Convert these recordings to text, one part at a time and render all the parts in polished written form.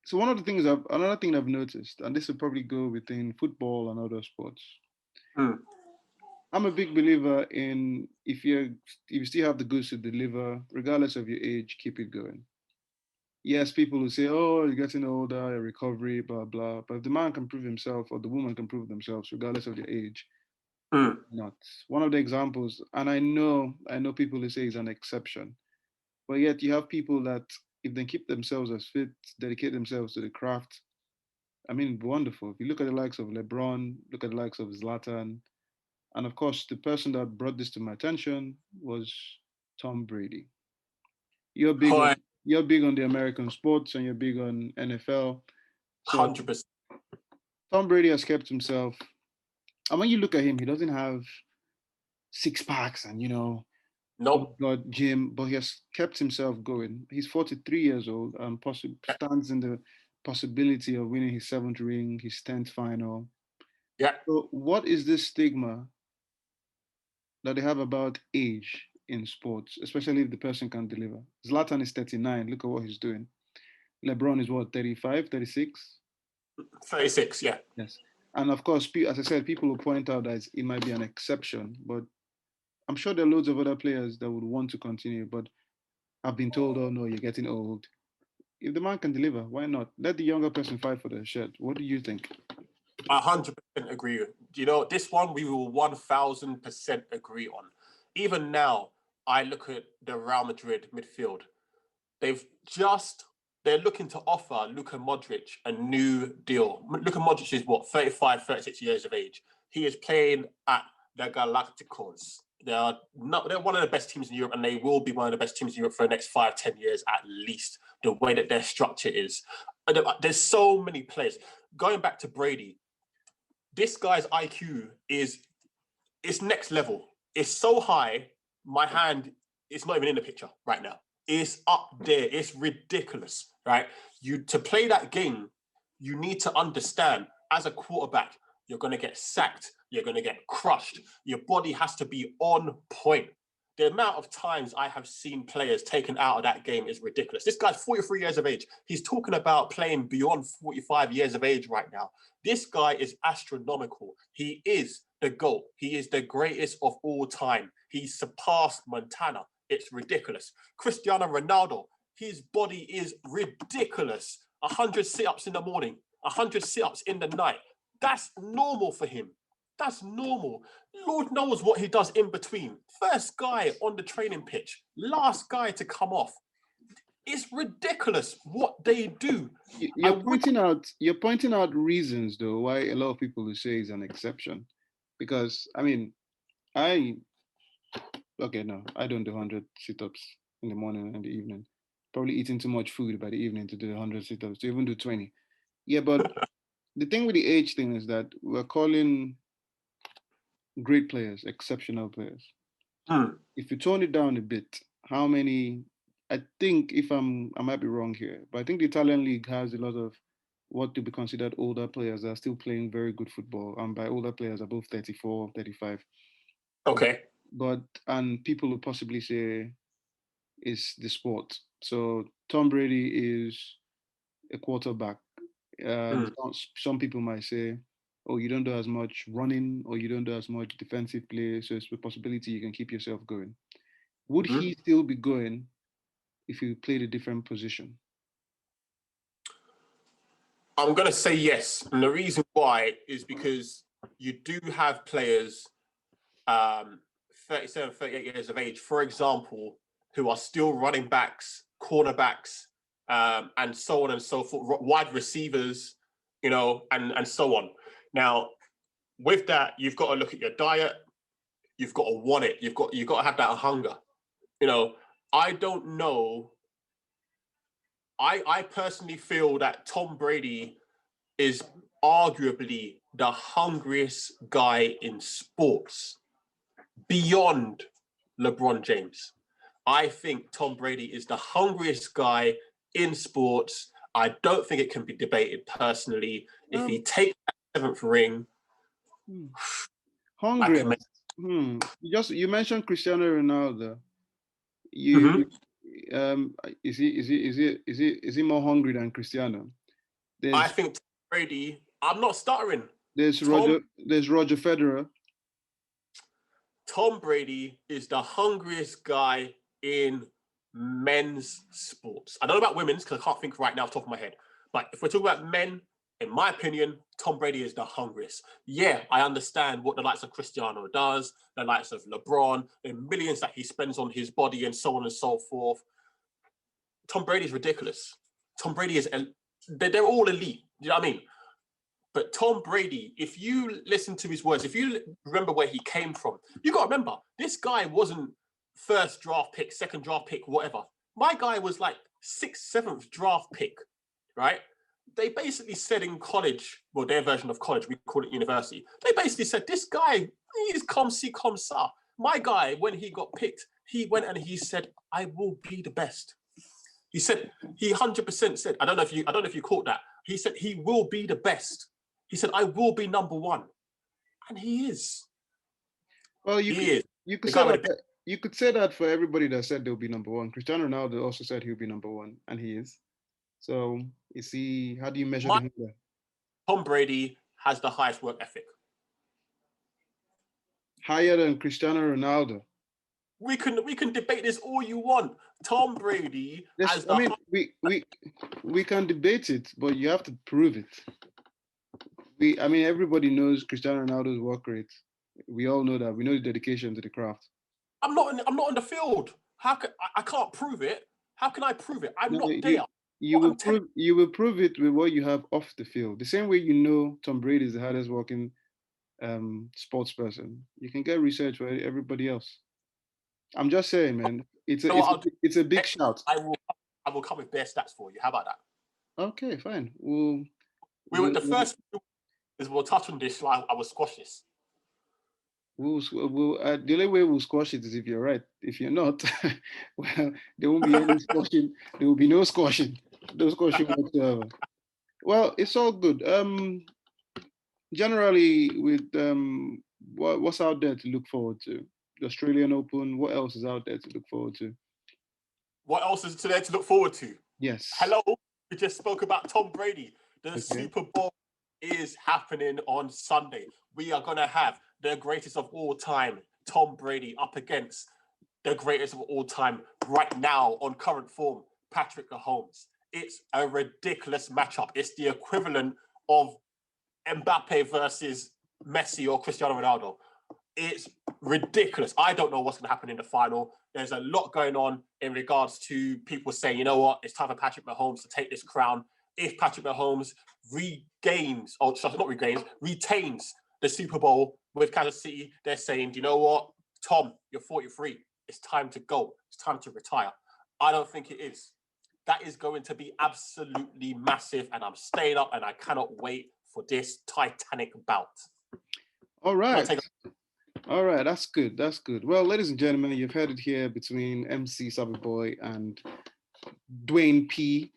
So another thing I've noticed, and this will probably go within football and other sports. Mm. I'm a big believer in if you still have the goods to deliver, regardless of your age, keep it going. Yes, people will say, "Oh, you're getting older, your recovery, blah blah." But if the man can prove himself or the woman can prove themselves, regardless of their age, why Mm. not? One of the examples, and I know people who say it's an exception, but yet you have people that if they keep themselves as fit, dedicate themselves to the craft. I mean, wonderful. If you look at the likes of LeBron, look at the likes of Zlatan, and of course, the person that brought this to my attention was Tom Brady. You're big on Hi, you're big on the American sports and you're big on NFL. So 100%. Tom Brady has kept himself. And when you look at him, he doesn't have six packs and oh my Nope. God, gym, but he has kept himself going. He's 43 years old and stands in the possibility of winning his seventh ring, his 10th final. Yeah. So, what is this stigma that they have about age in sports, especially if the person can deliver? Zlatan is 39. Look at what he's doing. LeBron is what, 35, 36? 36, yeah. Yes. And of course, as I said, people will point out that it might be an exception, but I'm sure there are loads of other players that would want to continue, but have been told, oh no, you're getting old. If the man can deliver, why not? Let the younger person fight for their shirt. What do you think? 100% agree. You know, this one we will 1000% agree on. Even now, I look at the Real Madrid midfield. They've just they're looking to offer Luka Modric a new deal. Luka Modric is what, 35, 36 years of age. He is playing at the Galacticos. They're one of the best teams in Europe, and they will be one of the best teams in Europe for the next 5, 10 years at least. The way that their structure is, there's so many players. Going back to Brady, this guy's IQ is next level. It's so high, my hand is not even in the picture right now. It's up there. It's ridiculous, right? You to play that game, you need to understand as a quarterback, you're going to get sacked, you're going to get crushed. Your body has to be on point. The amount of times I have seen players taken out of that game is ridiculous. This guy's 43 years of age. He's talking about playing beyond 45 years of age right now. This guy is astronomical. He is the GOAT. He is the greatest of all time. He surpassed Montana. It's ridiculous. Cristiano Ronaldo, his body is ridiculous. 100 sit-ups in the morning, 100 sit-ups in the night. That's normal for him. That's normal. Lord knows what he does in between. First guy on the training pitch, last guy to come off. It's ridiculous what they do. I You're wish. pointing out reasons though why a lot of people will say is an exception, because I mean I okay no I don't do 100 sit-ups in the morning and the evening. Probably eating too much food by the evening to do 100 sit-ups to even do 20. Yeah, but the thing with the age thing is that we're calling great players exceptional players. Hmm. If you tone it down a bit, how many? I think if I might be wrong here, but I think the Italian league has a lot of what to be considered older players that are still playing very good football. And by older players, above 34, 35. But, Okay. but and people will possibly say it's the sport. So Tom Brady is a quarterback. Hmm. Some people might say, oh, you don't do as much running or you don't do as much defensive play. So it's a possibility you can keep yourself going. Would Hmm. he still be going if he played a different position? I'm going to say yes. And the reason why is because you do have players, um, 37, 38 years of age, for example, who are still running backs, cornerbacks, and so on and so forth, wide receivers, and so on. Now, with that, you've got to look at your diet. You've got to want it. You've got to have that hunger. You know, I don't know. I personally feel that Tom Brady is arguably the hungriest guy in sports beyond LeBron James. I think Tom Brady is the hungriest guy in sports. I don't think it can be debated personally. If he Um, takes that seventh ring, hmm, I can make. hungriest. You mentioned Cristiano Ronaldo. You Mhm. is he more hungry than Cristiano? I think Brady. I'm not stuttering. There's Roger Federer. Tom Brady is the hungriest guy in men's sports. I don't know about women's because I can't think right now off the top of my head. But if we're talking about men, in my opinion, Tom Brady is the hungriest. Yeah, I understand what the likes of Cristiano does, the likes of LeBron, the millions that he spends on his body and so on and so forth. Tom Brady is ridiculous. Tom Brady is, they're all elite. You know what I mean? But Tom Brady, if you listen to his words, if you remember where he came from, you got to remember, this guy wasn't first draft pick, second draft pick, whatever. My guy was like 6th, 7th draft pick, right? They basically said in college, well, their version of college, we call it university. They basically said, this guy, he's comme ci, comme ça. My guy, when he got picked, he went and he said, I will be the best. He said, he 100% said, I don't know if you caught that. He said, he will be the best. He said, I will be number one. And he is. Well, you could say that for everybody that said they'll be number one. Cristiano Ronaldo also said he'll be number one, and he is. So you see, how do you measure the hunger? Tom Brady has the highest work ethic. Higher than Cristiano Ronaldo. We can debate this all you want. Tom Brady has I mean, we can debate it, but you have to prove it. I mean, everybody knows Cristiano Ronaldo's work rate. We all know that. We know the dedication to the craft. I'm not on the field. How can I can't prove it? How can I prove it? I'm not there. You will prove it with what you have off the field. The same way you know Tom Brady is the hardest working sports person. You can get research for everybody else. I'm just saying, man. It's a big shout. I will come with bare stats for you. How about that? Okay, fine. First is we'll touch on this. I will squash this. The only way we'll squash it is if you're right. If you're not, well, there won't be any squashing. There will be no squashing. No squashing whatsoever. Well, it's all good. Generally, with what's out there to look forward to? The Australian Open. What else is out there to look forward to? What else is there to look forward to? Yes. Hello. We just spoke about Tom Brady. The Super Bowl is happening on Sunday. We are going to have the greatest of all time, Tom Brady, up against the greatest of all time right now on current form, Patrick Mahomes. It's a ridiculous matchup. It's the equivalent of Mbappe versus Messi or Cristiano Ronaldo. It's ridiculous. I don't know what's going to happen in the final. There's a lot going on in regards to people saying, you know what, it's time for Patrick Mahomes to take this crown. If Patrick Mahomes retains the Super Bowl with Kansas City, they're saying, you know what, Tom, you're 43. It's time to go. It's time to retire. I don't think it is. That is going to be absolutely massive, and I'm staying up, and I cannot wait for this titanic bout. All right. All right, that's good. That's good. Well, ladies and gentlemen, you've heard it here between MC Saberboy and Dwayne P.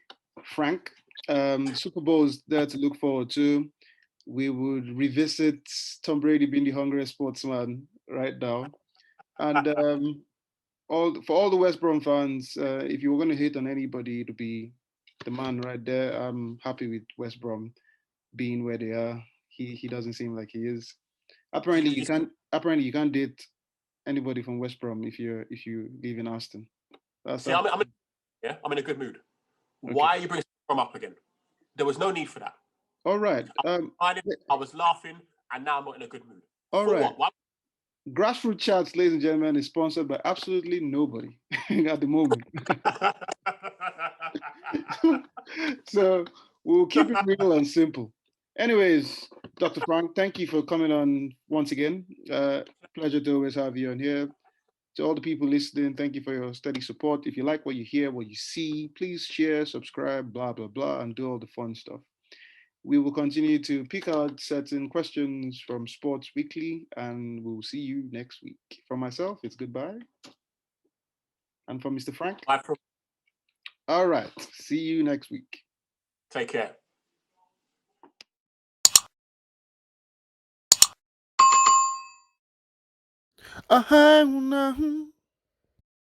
Frank. Super Bowl is there to look forward to. We would revisit Tom Brady being the hungriest sportsman right now. And for all the West Brom fans, if you were going to hate on anybody, to be the man right there. I'm happy with West Brom being where they are. He doesn't seem like he is. Apparently, you can't date anybody from West Brom if you live in Aston. I'm in a good mood. Okay. Why are you bringing Brom up again? There was no need for that. All right. I was laughing, and now I'm not in a good mood. All right. What? Grassroot Chats, ladies and gentlemen, is sponsored by absolutely nobody at the moment. So we'll keep it real and simple. Anyways, Dr. Frank, thank you for coming on once again. Pleasure to always have you on here. To all the people listening, thank you for your steady support. If you like what you hear, what you see, please share, subscribe, blah, blah, blah, and do all the fun stuff. We will continue to pick out certain questions from Sports Weekly, and we'll see you next week. From myself, it's goodbye. And from Mr. Frank? Bye. All right. See you next week. Take care. Uh-huh.